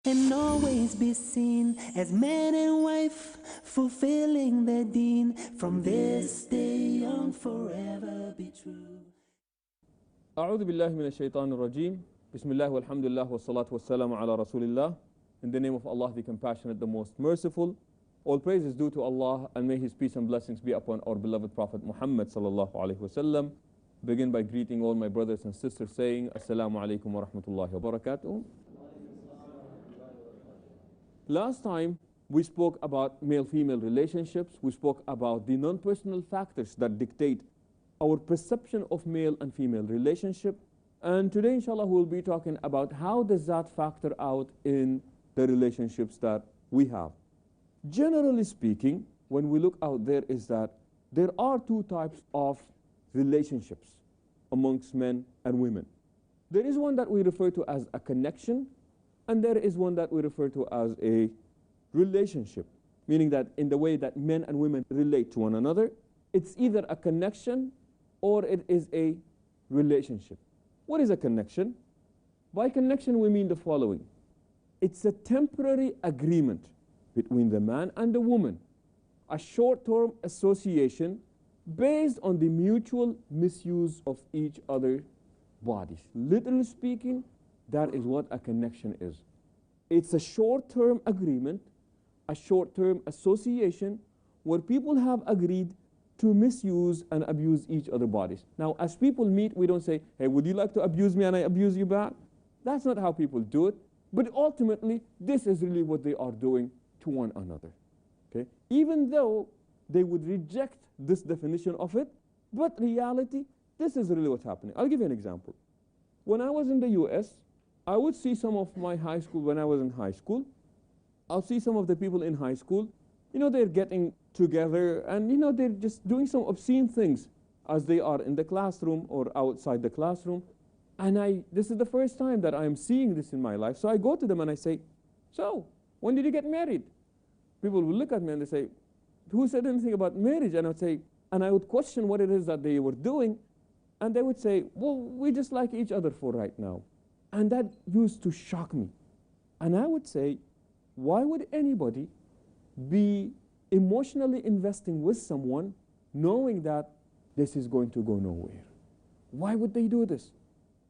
And always be seen as man and wife, fulfilling their deen. From this day on, forever be true. أعوذ بالله من الشيطان الرجيم بسم الله والحمد لله والصلاة والسلام على رسول الله. In the name of Allah, the Compassionate, the Most Merciful. All praise is due to Allah, and may His peace and blessings be upon our beloved Prophet Muhammad sallallahu alaihi wasallam. Begin by greeting all my brothers and sisters, saying Assalamu alaikum wa rahmatullahi wa barakatuh. Last time we spoke about male-female relationships. We spoke about the non-personal factors that dictate our perception of male and female relationship. And today, inshallah, we'll be talking about how does that factor out in the relationships that we have. Generally speaking, when we look out there, is that there are two types of relationships amongst men and women. There is one that we refer to as a connection, and there is one that we refer to as a relationship, meaning that in the way that men and women relate to one another, it's either a connection or it is a relationship. What is a connection? By connection, we mean the following. It's a temporary agreement between the man and the woman, a short-term association based on the mutual misuse of each other's bodies. Literally speaking, that is what a connection is. It's a short-term agreement, a short-term association where people have agreed to misuse and abuse each other's bodies. Now, as people meet, we don't say, hey, would you like to abuse me and I abuse you back? That's not how people do it. But ultimately, this is really what they are doing to one another. Okay? Even though they would reject this definition of it, but reality, this is really what's happening. I'll give you an example. When I was in the US, I would see some of my high school, when I was in high school, I'll see some of the people in high school, they're getting together and, they're just doing some obscene things as they are in the classroom or outside the classroom. And this is the first time that I'm seeing this in my life. So I go to them and I say, so, when did you get married? People will look at me and they say, who said anything about marriage? And I would say, and I would question what it is that they were doing. And they would say, well, we just like each other for right now. And that used to shock me. And I would say, why would anybody be emotionally investing with someone knowing that this is going to go nowhere? Why would they do this?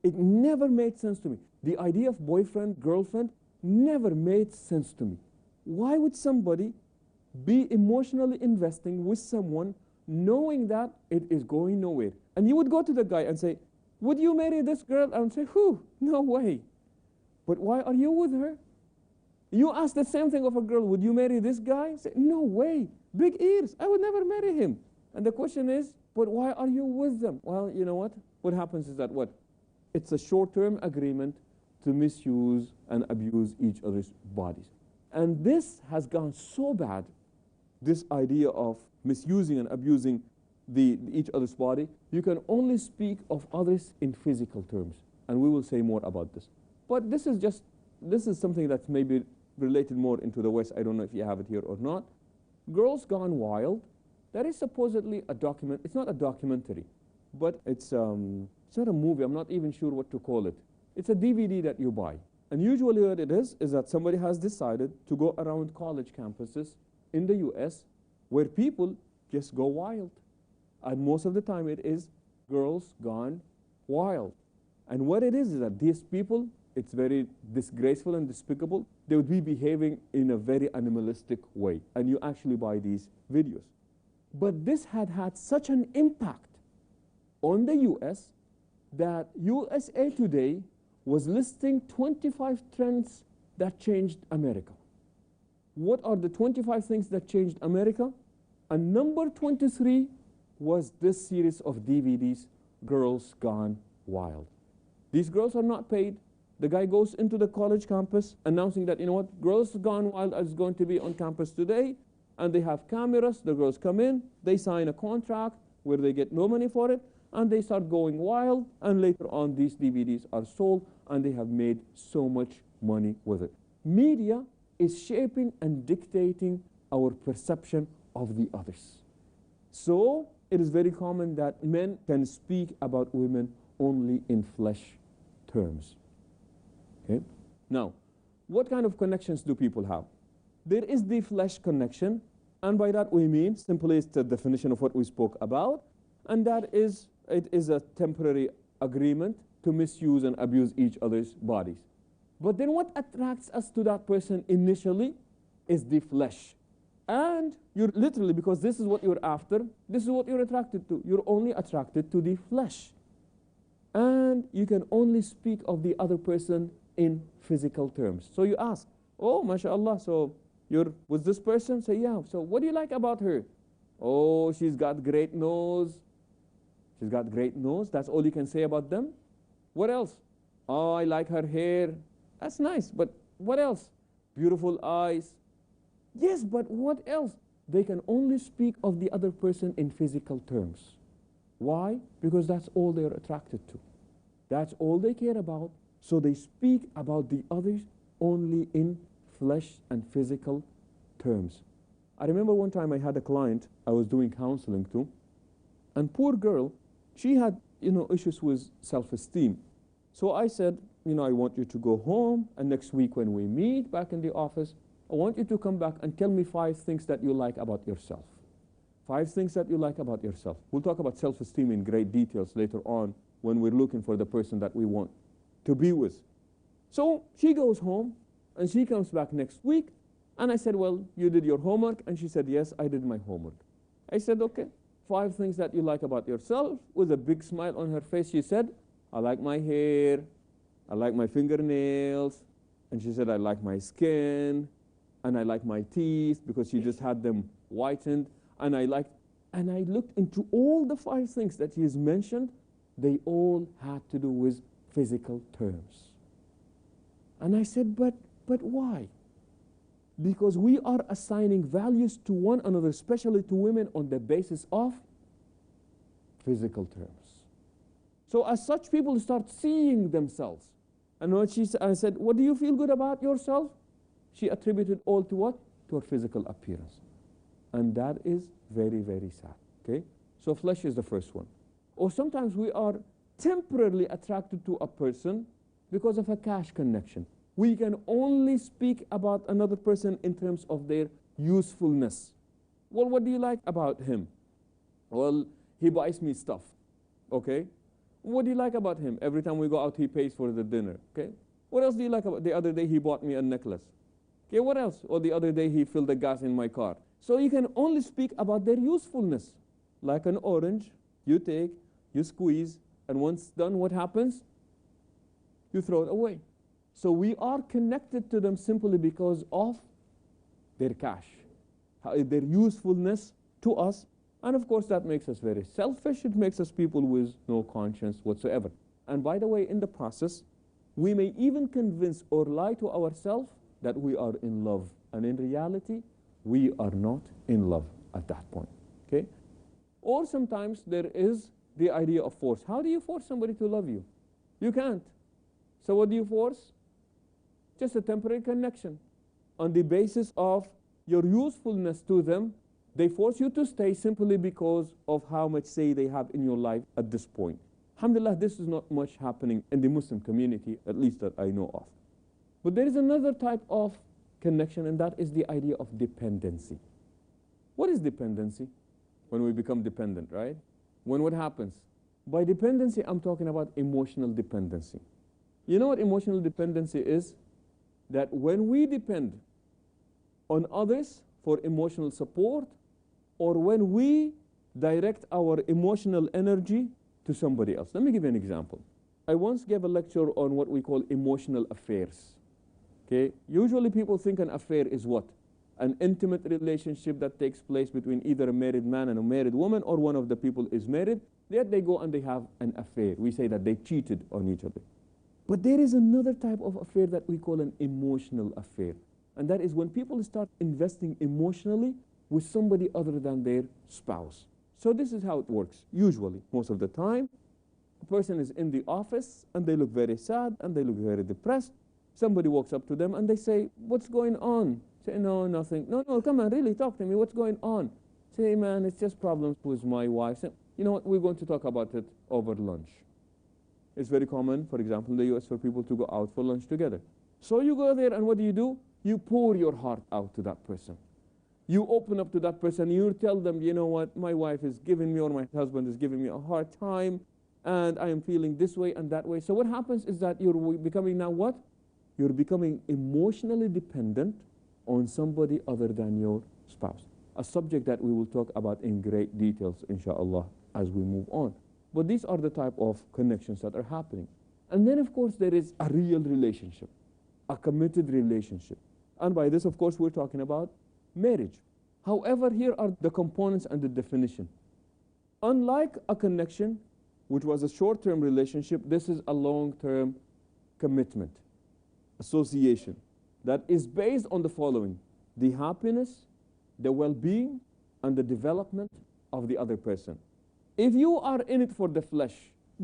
It never made sense to me. The idea of boyfriend, girlfriend never made sense to me. Why would somebody be emotionally investing with someone knowing that it is going nowhere? And you would go to the guy and say, would you marry this girl? And say, whew, no way. But why are you with her? You ask the same thing of a girl, would you marry this guy? Say, no way, big ears, I would never marry him. And the question is, but why are you with them? Well, you know what? What happens is that what? It's a short-term agreement to misuse and abuse each other's bodies. And this has gone so bad, this idea of misusing and abusing each other's body. You can only speak of others in physical terms. And we will say more about this. But this is something that's maybe related more into the West. I don't know if you have it here or not. Girls Gone Wild, that is supposedly a document. It's not a documentary, but it's not a movie. I'm not even sure what to call it. It's a DVD that you buy. And usually what it is that somebody has decided to go around college campuses in the US where people just go wild. And most of the time it is girls gone wild. And what it is that these people, it's very disgraceful and despicable. They would be behaving in a very animalistic way. And you actually buy these videos. But this had such an impact on the US that USA Today was listing 25 trends that changed America. What are the 25 things that changed America? And number 23 was this series of DVDs, Girls Gone Wild. These girls are not paid. The guy goes into the college campus announcing that, Girls Gone Wild is going to be on campus today, and they have cameras. The girls come in, they sign a contract where they get no money for it, and they start going wild, and later on these DVDs are sold, and they have made so much money with it. Media is shaping and dictating our perception of the others. So it is very common that men can speak about women only in flesh terms. Okay? Now, what kind of connections do people have? There is the flesh connection, and by that we mean, simply it's the definition of what we spoke about, and that is, it is a temporary agreement to misuse and abuse each other's bodies. But then what attracts us to that person initially is the flesh. And you're literally, because this is what you're after, this is what you're attracted to. You're only attracted to the flesh. And you can only speak of the other person in physical terms. So you ask, oh, mashallah, so you're with this person? Say, yeah. So what do you like about her? Oh, she's got great nose. She's got great nose. That's all you can say about them? What else? Oh, I like her hair. That's nice, but what else? Beautiful eyes. Yes, but what else? They can only speak of the other person in physical terms. Why? Because that's all they're attracted to. That's all they care about. So they speak about the others only in flesh and physical terms. I remember one time I had a client I was doing counseling to, and poor girl, she had, issues with self-esteem. So I said, I want you to go home, and next week when we meet back in the office, I want you to come back and tell me 5 things that you like about yourself. 5 things that you like about yourself. We'll talk about self-esteem in great details later on when we're looking for the person that we want to be with. So she goes home, and she comes back next week, and I said, well, you did your homework? And she said, yes, I did my homework. I said, okay, 5 things that you like about yourself. With a big smile on her face, she said, I like my hair, I like my fingernails, and she said, I like my skin, and I like my teeth, because she just had them whitened, and I looked into all the 5 things that she has mentioned. They all had to do with physical terms. And I said, but why? Because we are assigning values to one another, especially to women, on the basis of physical terms. So as such, people start seeing themselves. And when I said, what do you feel good about yourself? She attributed all to what? To her physical appearance. And that is very, very sad. Okay? So flesh is the first one. Or sometimes we are temporarily attracted to a person because of a cash connection. We can only speak about another person in terms of their usefulness. Well, what do you like about him? Well, he buys me stuff. Okay? What do you like about him? Every time we go out, he pays for the dinner. Okay? What else do you like about? The other day, he bought me a necklace. Okay, what else? Or the other day, he filled the gas in my car. So you can only speak about their usefulness. Like an orange, you take, you squeeze, and once done, what happens? You throw it away. So we are connected to them simply because of their cash, their usefulness to us. And of course, that makes us very selfish. It makes us people with no conscience whatsoever. And by the way, in the process, we may even convince or lie to ourselves that we are in love. And in reality, we are not in love at that point. Okay? Or sometimes there is the idea of force. How do you force somebody to love you? You can't. So what do you force? Just a temporary connection. On the basis of your usefulness to them, they force you to stay simply because of how much say they have in your life at this point. Alhamdulillah, this is not much happening in the Muslim community, at least that I know of. But there is another type of connection, and that is the idea of dependency. What is dependency? When we become dependent, right? When what happens? By dependency, I'm talking about emotional dependency. You know what emotional dependency is? That when we depend on others for emotional support, or when we direct our emotional energy to somebody else. Let me give you an example. I once gave a lecture on what we call emotional affairs. Okay? Usually people think an affair is what? An intimate relationship that takes place between either a married man and a married woman, or one of the people is married, yet they go and they have an affair. We say that they cheated on each other. But there is another type of affair that we call an emotional affair. And that is when people start investing emotionally with somebody other than their spouse. So this is how it works. Usually, most of the time, a person is in the office and they look very sad and they look very depressed. Somebody walks up to them and they say, what's going on? Say, no, nothing. No, come on, really, talk to me. What's going on? Say, man, it's just problems with my wife. Say, you know what, we're going to talk about it over lunch. It's very common, for example, in the US for people to go out for lunch together. So you go there and what do? You pour your heart out to that person. You open up to that person. You tell them, you know what, my wife is giving me or my husband is giving me a hard time and I am feeling this way and that way. So what happens is that you're becoming now what? You're becoming emotionally dependent on somebody other than your spouse. A subject that we will talk about in great details, inshallah, as we move on. But these are the type of connections that are happening. And then, of course, there is a real relationship, a committed relationship. And by this, of course, we're talking about marriage. However, here are the components and the definition. Unlike a connection, which was a short-term relationship, this is a long-term commitment, association, that is based on the following: the happiness, the well-being, and the development of the other person. If you are in it for the flesh,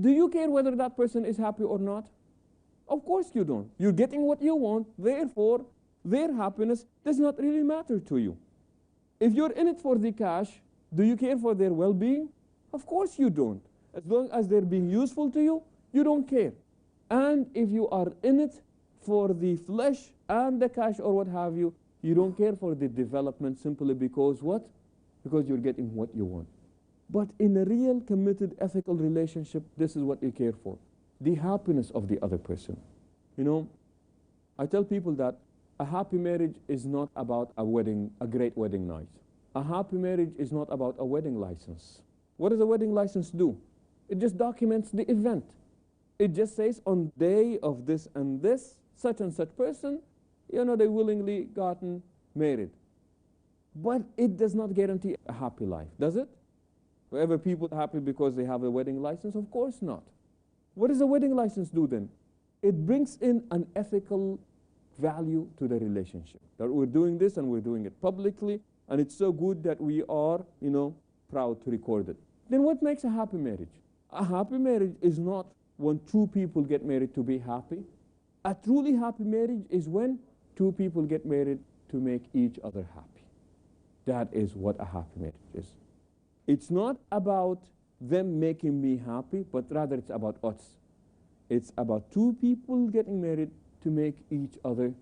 do you care whether that person is happy or not? Of course you don't. You're getting what you want, therefore, their happiness does not really matter to you. If you're in it for the cash, do you care for their well-being? Of course you don't. As long as they're being useful to you, you don't care. And if you are in it for the flesh and the cash or what have you, you don't care for the development simply because what? Because you're getting what you want. But in a real committed ethical relationship, this is what you care for: the happiness of the other person. You know, I tell people that a happy marriage is not about a wedding, a great wedding night. A happy marriage is not about a wedding license. What does a wedding license do? It just documents the event. It just says on day of this and this, such and such person, you know, they willingly gotten married. But it does not guarantee a happy life, does it? Were people happy because they have a wedding license? Of course not. What does a wedding license do then? It brings in an ethical value to the relationship. That we're doing this and we're doing it publicly, and it's so good that we are, you know, proud to record it. Then what makes a happy marriage? A happy marriage is not when two people get married to be happy. A truly happy marriage is when two people get married to make each other happy. That is what a happy marriage is. It's not about them making me happy, but rather it's about us. It's about two people getting married to make each other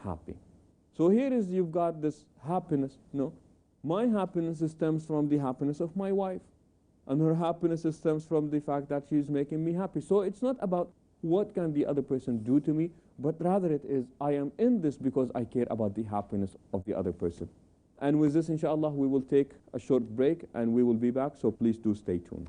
happy. So here is, you've got this happiness. No, my happiness stems from the happiness of my wife, and her happiness stems from the fact that she's making me happy. So it's not about what can the other person do to me, but rather it is, I am in this because I care about the happiness of the other person. And with this, inshallah, we will take a short break and we will be back, so please do stay tuned.